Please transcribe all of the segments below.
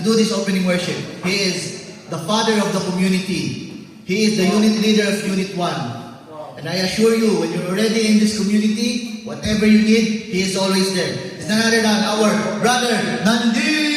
to do this opening worship. He is the father of the community. He is the unit leader of Unit 1. And I assure you, when you're already in this community, whatever you need, He is always there. It's none other than our brother, Nandi!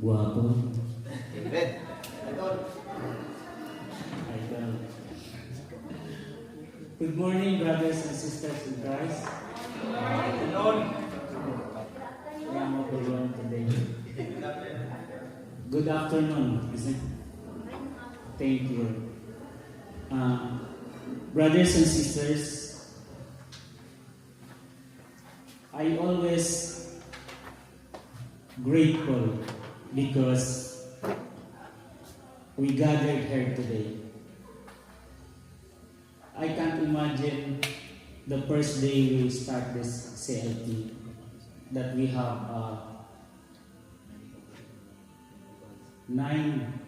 Guwapo. Amen. Good morning, brothers and sisters in Christ. Today. Good afternoon, isn't it? Thank you. Brothers and sisters, I always grateful because we gathered here today. I can't imagine the first day we start this CLT that we have 9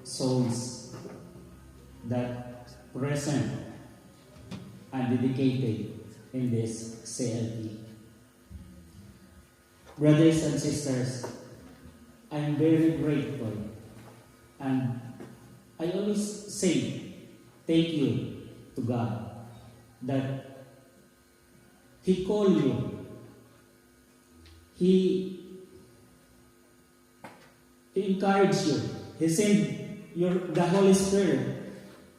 souls that present and dedicated in this CLT. Brothers and sisters, I'm very grateful, and I always say thank you to God that He called you. He encouraged you. He sent the Holy Spirit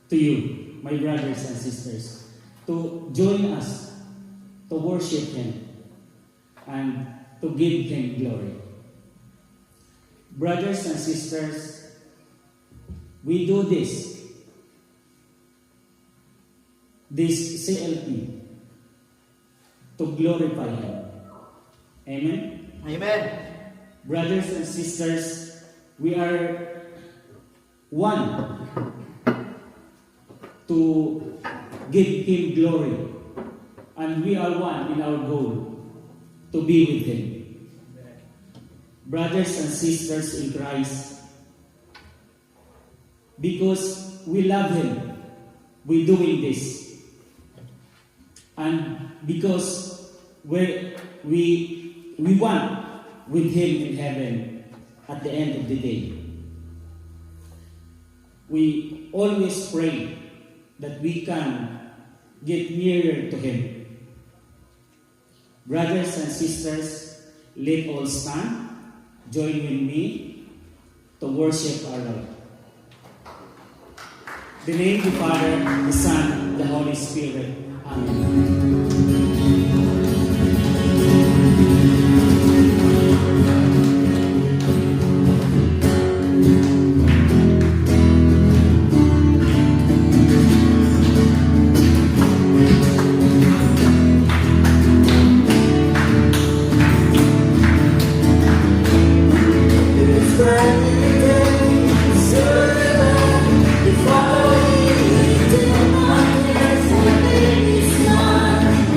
to you, my brothers and sisters, to join us, to worship Him, and to give Him glory. Brothers and sisters, we do this CLP to glorify Him. Amen? Amen. Brothers and sisters, we are one to give Him glory, and we are one in our goal to be with Him. Brothers and sisters in Christ, because we love Him, we're doing this. And because we want with Him in heaven at the end of the day. We always pray that we can get nearer to Him. Brothers and sisters, let all stand. Join with me to worship our Lord. In the name of the Father, the Son, the Holy Spirit. Amen. Before you, till my tears and baby's mine.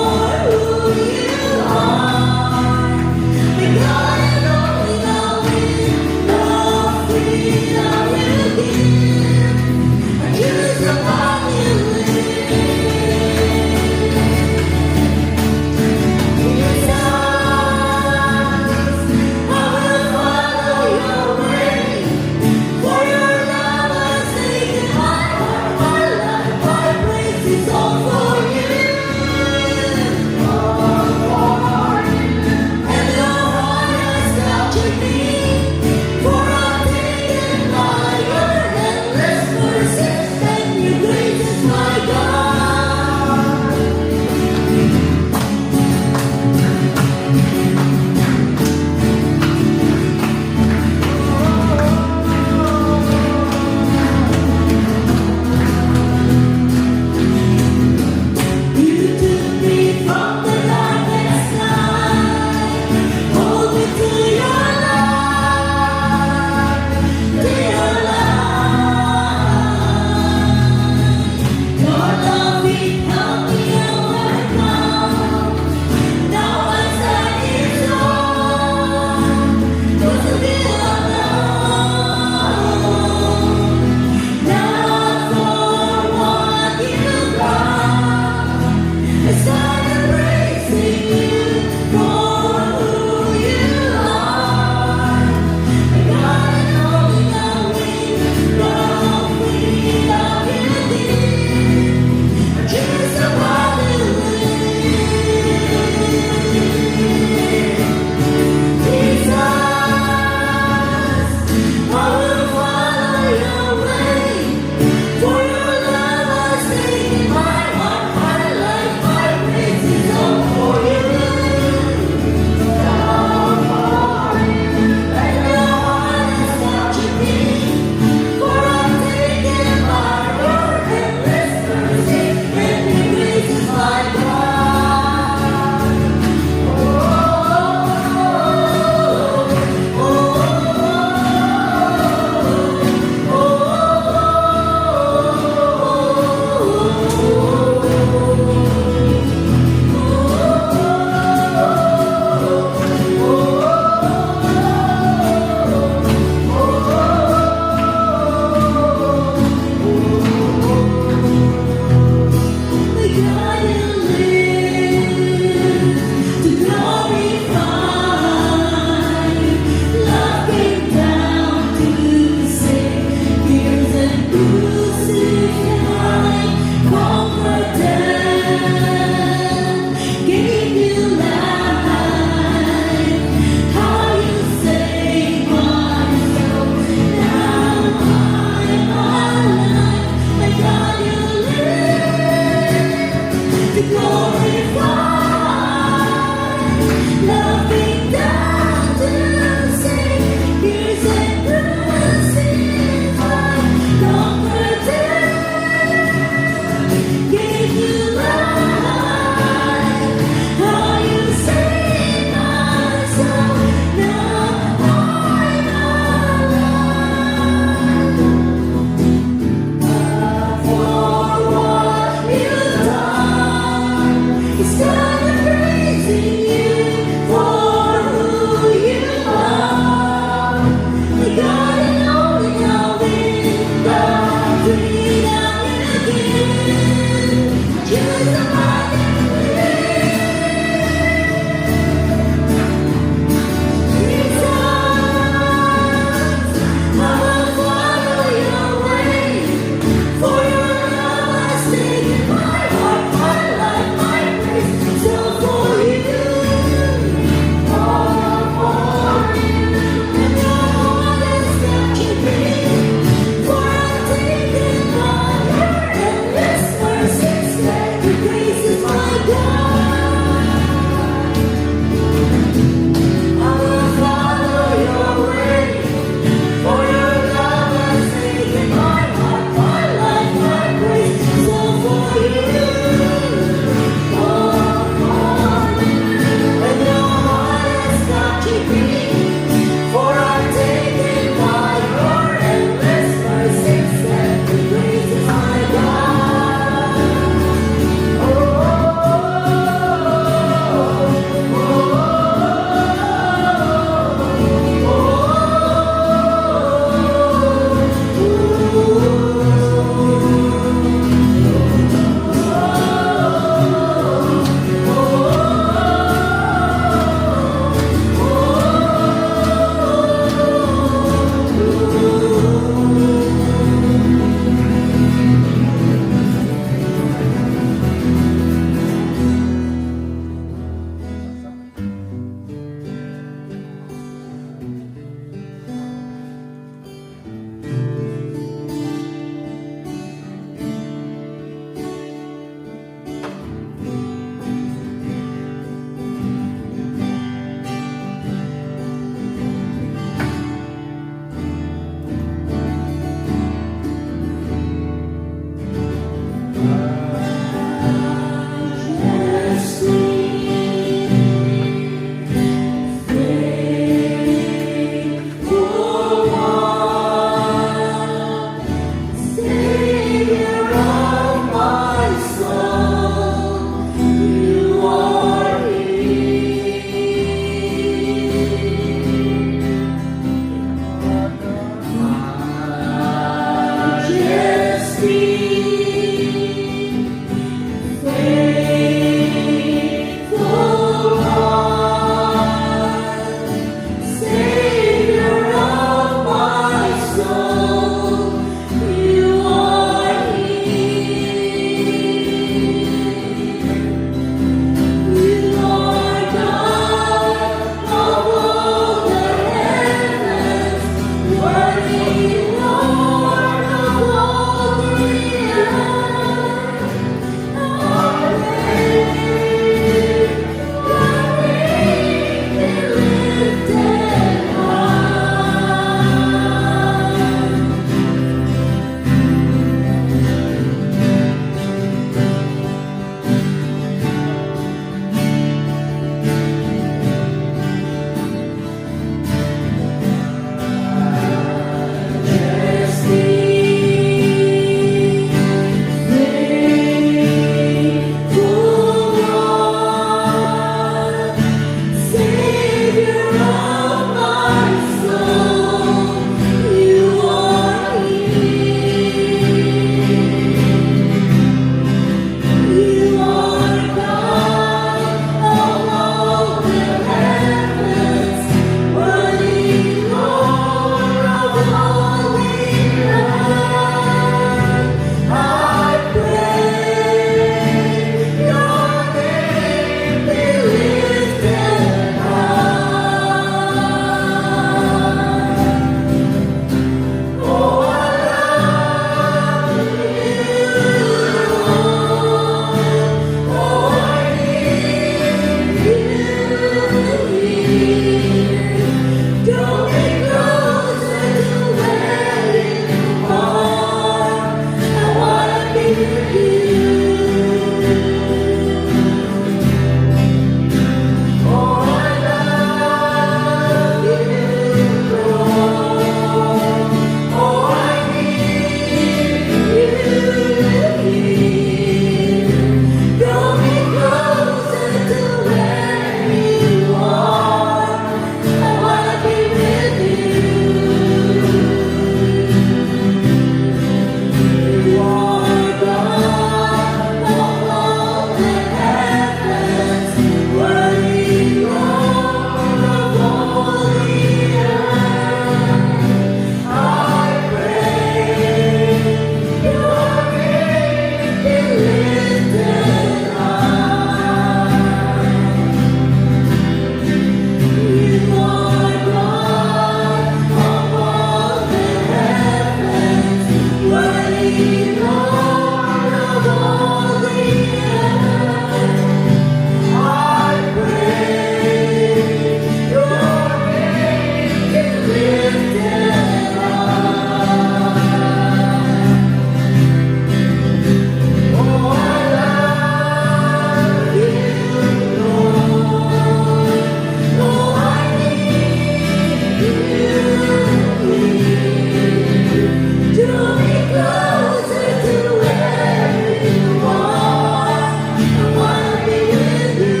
Draw me closer to where you are. I wanna be with you.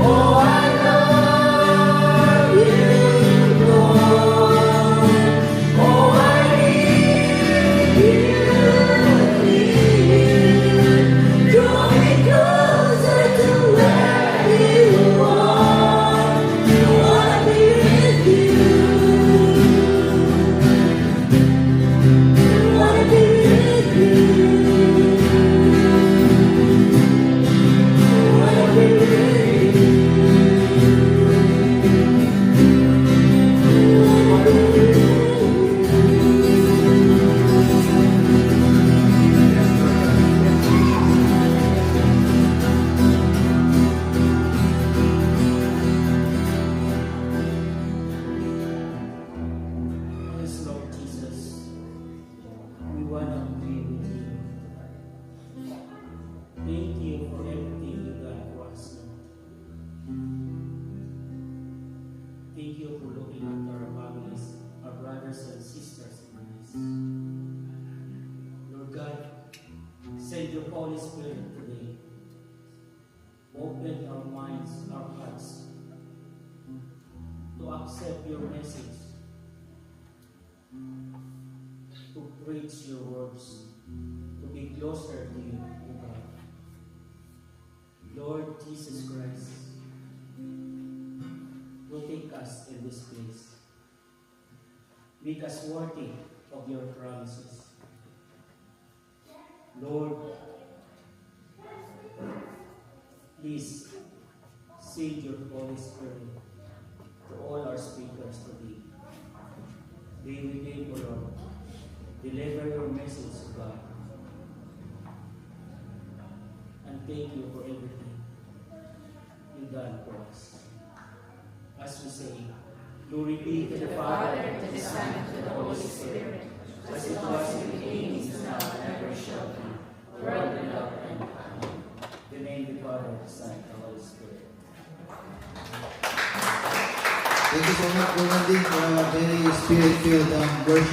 Oh, I love you, Lord. Oh, I need you. Draw me closer to where you are. I wanna be with you. I wanna be with you. I wanna be with you. Yes, Lord Jesus, we want to be with you. Thank you for everything you done for us, Lord. Thank you for looking after our families, our brothers and sisters in Christ. Lord God, send your Holy Spirit today. Open our minds, our hearts, to accept your message, to preach your words, to be closer to you, O God. Lord Jesus Christ, protect us in this place. Make us worthy of your promises. Lord, please send your Holy Spirit to all our speakers today. Be with them, O Lord. Deliver your message, God. And thank you for everything you done for us. As we say, glory be to the Father, To the Son, and to the Holy Spirit, as it was in the beginning, is now, and ever shall be, world without end. Amen. the name of the Father, the Son, and the Holy Spirit. Thank you so much, Brother Andy, for a very spirit-filled worship.